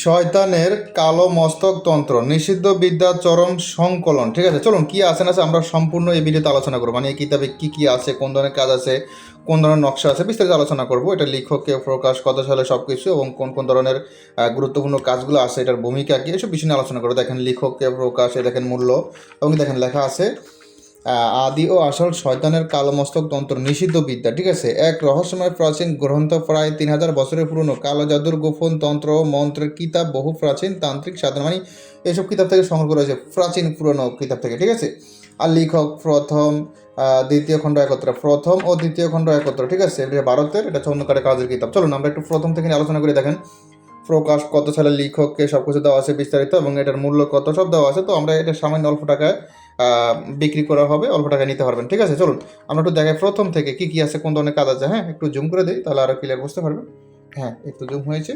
শয়তানের কালো মস্তক তন্ত্র নিষিদ্ধ বিদ্যা চরম সংকলন। ঠিক আছে, চলুন কি আছে না আছে আমরা সম্পূর্ণ এই ভিডিওতে আলোচনা করবো। মানে এই কিতাবে কি কি আছে, কোন ধরনের কাজ আছে, কোন ধরনের নকশা আছে, বিস্তারিত আলোচনা করব। এটা লেখককে প্রকাশ কত সালে সব কিছু এবং কোন কোন ধরনের গুরুত্বপূর্ণ কাজগুলো আছে, এটার ভূমিকা কি, এসব বিষয় নিয়ে আলোচনা করবো। দেখেন লেখককে প্রকাশ, দেখেন মূল্য, এবং দেখেন লেখা আছে আদি ও আসল শয়তানের কালো মস্তক তন্ত্র নিষিদ্ধ বিদ্যা। ঠিক আছে, এক রহস্যময় প্রাচীন গ্রন্থ, প্রায় 3000 বছরের পুরনো কালো জাদুর গোপন তন্ত্র ও মন্ত্রের কিতাব, বহু প্রাচীন তান্ত্রিক সাধনা, মানে এইসব কিতাব থেকে সংগ্রহ করা হয়েছে, প্রাচীন পুরনো কিতাব থেকে। ঠিক আছে, আর লেখক প্রথম দ্বিতীয় খণ্ড একত্র, প্রথম ও দ্বিতীয় খণ্ড একত্র। ঠিক আছে, এটা ভারতের, এটা চন্দ্রকারের কাজের কিতাব। চলুন আমরা একটু প্রথম থেকে আলোচনা করে। দেখেন প্রকাশ কত সালে, লেখককে সব কিছু দেওয়া আছে বিস্তারিত, এবং এটার মূল্য কত সব দেওয়া আছে। তো আমরা এটা সামান্য অল্প টাকায় বিক্রি করা হবে, অল্প টাকায় নিতে পারবেন। ঠিক আছে, চলুন আমরা একটু দেখাই প্রথম থেকে কি কি আছে, কোন ধরনের কাজ আছে। হ্যাঁ, একটু জুম করে দিই, তাহলে আরো ক্লিয়ার বুঝতে পারবেন। হ্যাঁ, একটু জুম হয়েছে।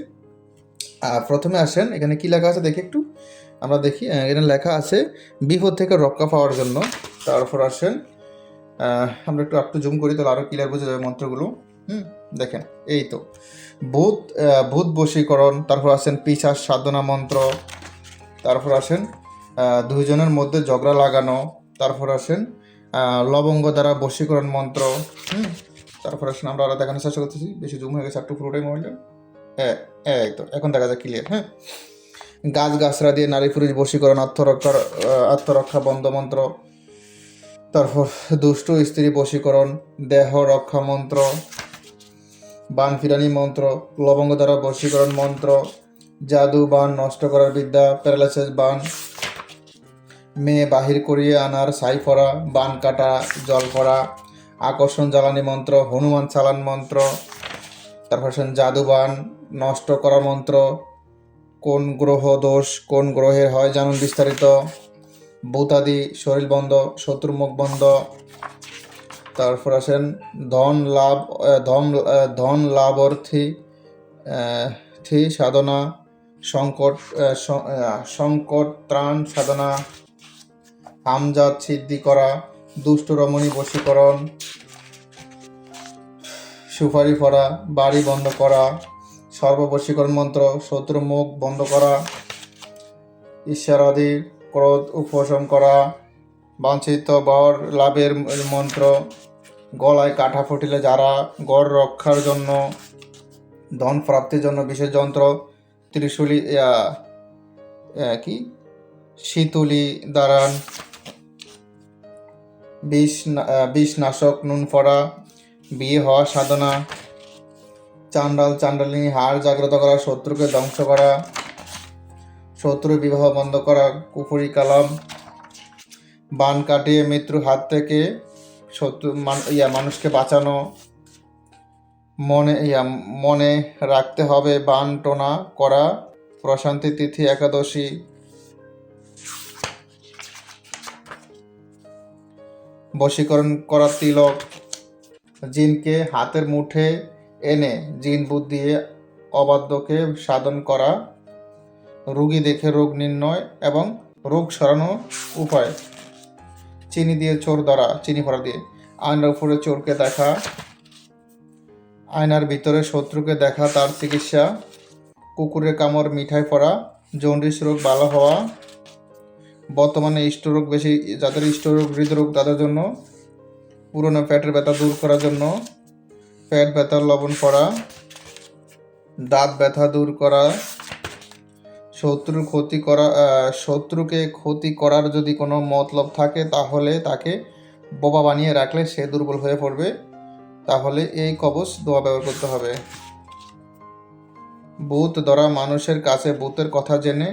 প্রথমে আসেন, এখানে কি লেখা আছে দেখি একটু, আমরা দেখি। এখানে লেখা আছে বিপদ থেকে রক্ষা পাওয়ার জন্য। তারপর আসেন আমরা একটু জুম করি, তাহলে আরো ক্লিয়ার বোঝা যাবে মন্ত্রগুলো। দেখেন এই তো ভূত ভূত বশীকরণ, তারপর আসেন পিশাচ সাধনা মন্ত্র, তারপর আসেন দুইজনের মধ্যে ঝগড়া লাগানো, তারপর আসেন লবঙ্গ দ্বারা বশীকরণ মন্ত্র। তারপর আসেন আমরা আরো দেখানোর চেষ্টা করতেছি, বেশি জুম হয়ে গেছে, একটু পুরোটাই মোবাইলটা। এই তো এখন দেখা যায় ক্লিয়ার। হ্যাঁ, গাছ গাছরা দিয়ে নারী পুরুষ বশীকরণ, আত্মরক্ষা বন্ধ মন্ত্র, তারপর দুষ্ট স্ত্রী বশীকরণ, দেহ রক্ষা মন্ত্র, বান ফিরানি মন্ত্র, লবঙ্গ দ্বারা বশীকরণ মন্ত্র, জাদু বান নষ্ট করার বিদ্যা, প্যারালাইসিস বান, মেয়ে বাহির করিয়ে আনার ছাই ফরা, বান কাটা, জল করা, আকর্ষণ জ্বালানি মন্ত্র, হনুমান চালান মন্ত্র, তারপর জাদু বান নষ্ট করা মন্ত্র, কোন গ্রহ দোষ কোন গ্রহের হয় জানুন বিস্তারিত, ভূতাদি শরীর বন্ধ, শত্রু মুখ বন্ধ। তারপর আসেন ধন লাভ, ধন লাভ অর্থী সাধনা, সংকট ত্রাণ সাধনা, হামজাত সিদ্ধি করা, দুষ্ট রমণী বশীকরণ, সুপারি ফরা, বাড়ি বন্ধ করা, সর্ববশীকরণ মন্ত্র, শত্রু মুখ বন্ধ করা, ঈশ্বরাদি ক্রোধ উপশম করা, বাঞ্ছিত বর লাভের মন্ত্র, গলায় কাঁটা ফুটিলে যারা, গড় রক্ষার জন্য, ধন প্রাপ্তির জন্য বিশেষ যন্ত্র, ত্রিশূলী কি শীতুলি দাঁড়ান, বিষ নাশক নুন ফড়া, বিয়ে হওয়া সাধনা, চান্ডাল চান্ডালিনী হাড় জাগ্রত করা, শত্রুকে ধ্বংস করা, শত্রু বিবাহ বন্ধ করা, কুফুরি কালাম, বান কাটিয়ে মৃত্যুর হাত থেকে মানুষকে বাঁচানো, মনে রাখতে হবে বান টোনা করা, প্রশান্তি তিথি একাদশী, বশীকরণ করা তিলক, জিনকে হাতের মুঠে এনে জিন বুদ্ধি দিয়ে অবাধ্যকে সাধন করা, রোগী দেখে রোগ নির্ণয় এবং রোগ সরানোর উপায়, চিনি দিয়ে চোর ধরা, চিনি ভরা দিয়ে, আয়নার উপরে চোরকে দেখা, আয়নার ভিতরে শত্রুকে দেখা, তার চিকিৎসা, কুকুরের কামড় মিঠাই পড়া, জন্ডিস রোগ ভালো হওয়া, বর্তমানে স্ট্রোক বেশি, যাদের স্ট্রোক হৃদরোগ তাদের জন্য, পুরনো পেটের ব্যথা দূর করার জন্য, পেট ব্যথার লবণ করা, দাঁত ব্যথা দূর করা, শত্রুকে ক্ষতি করার যদি কোনো মতলব থাকে তাহলে তাকে বোবা বানিয়ে রাখলে সে দুর্বল হয়ে পড়বে, তাহলে এই কবচ দোয়া ব্যবহার করতে হবে। ভূত ধরা মানুষের কাছে ভূতের কথা জেনে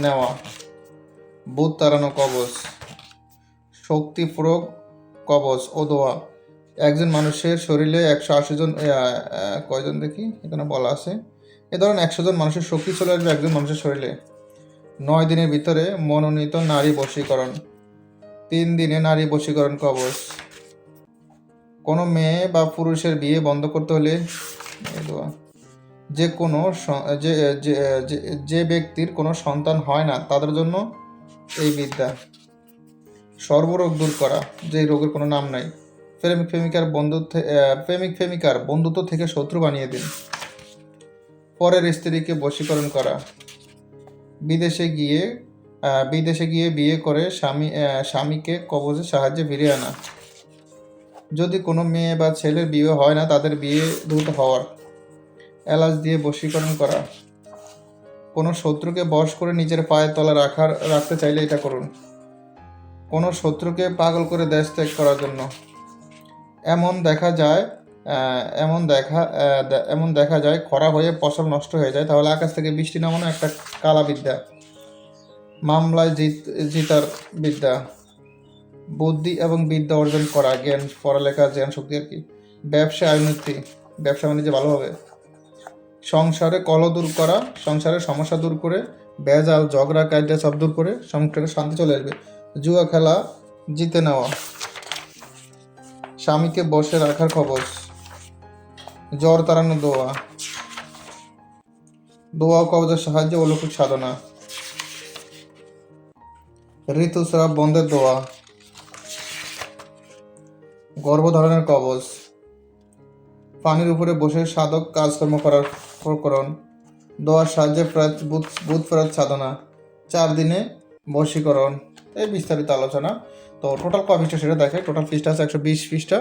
নেওয়া, ভূত তাড়ানো কবচ, শক্তি প্রয়োগ কবচ ও দোয়া। একজন মানুষের শরীরে 180 জন, কয়জন দেখি এখানে বলা আছে, এ ধরুন 100 জন মানুষের শক্তি চলে আসবে একজন মানুষের শরীরে। 9 দিনের ভিতরে মনোনীত নারী বশীকরণ, 3 দিনে নারী বশীকরণ কবচ। কোনো মেয়ে বা পুরুষের বিয়ে বন্ধ করতে হলে যে ব্যক্তির কোনো সন্তান হয় না তাদের জন্য এই বিদ্যা। সর্বরোগ দূর করা, যে রোগের কোনো নাম নাই। প্রেমিক প্রেমিকার বন্ধুত্ব থেকে শত্রু বানিয়ে দিন। পরের স্ত্রীকে বশীকরণ করা, বিদেশে গিয়ে বিয়ে করে স্বামীকে কবজে সাহায্যে ফিরিয়ে আনা, যদি কোনো মেয়ে বা ছেলের বিয়ে হয় না তাদের বিয়ে দ্রুত হওয়ার, এলাচ দিয়ে বশীকরণ করা, কোনো শত্রুকে বশ করে নিজের পায়ের তলা রাখতে চাইলে এটা করুন, কোনো শত্রুকে পাগল করে দেশ ত্যাগ করার জন্য। এমন দেখা যায় খরা হয়ে ফসল নষ্ট হয়ে যায়, তাহলে আকাশ থেকে বৃষ্টি নামানো একটা কালা বিদ্যা। মামলায় জিতার বিদ্যা, বুদ্ধি এবং বিদ্যা অর্জন করা, জ্ঞান, পড়ালেখা, জ্ঞান শক্তি আর কি। ব্যবসা উন্নতি, ব্যবসা বাণিজ্য ভালো হবে। সংসারে কলহ দূর করা, সংসারের সমস্যা দূর করে, ভেজাল ঝগড়া কায়দা সব দূর করে সংসারে শান্তি চলে আসবে। জুয়া খেলা জিতে নেওয়া, স্বামীকে বসে রাখার কবজ, জ্বর তাড়ানো দোয়া কবজের সাহায্যে অলৌকিক সাধনা, ঋতুস্রাব বন্ধের দোয়া, গর্ভধারণের কবজ, পানির উপরে বসে সাধক কাজকর্ম করার প্রকরণ, দোয়ার সাহায্যে বুধ ফেরত সাধনা, 4 দিনে বশীকরণ। এই বিস্তারিত আলোচনা। তো টোটাল কয় পৃষ্ঠা সেটা দেখে, টোটাল পৃষ্ঠা আছে 120 পৃষ্ঠা।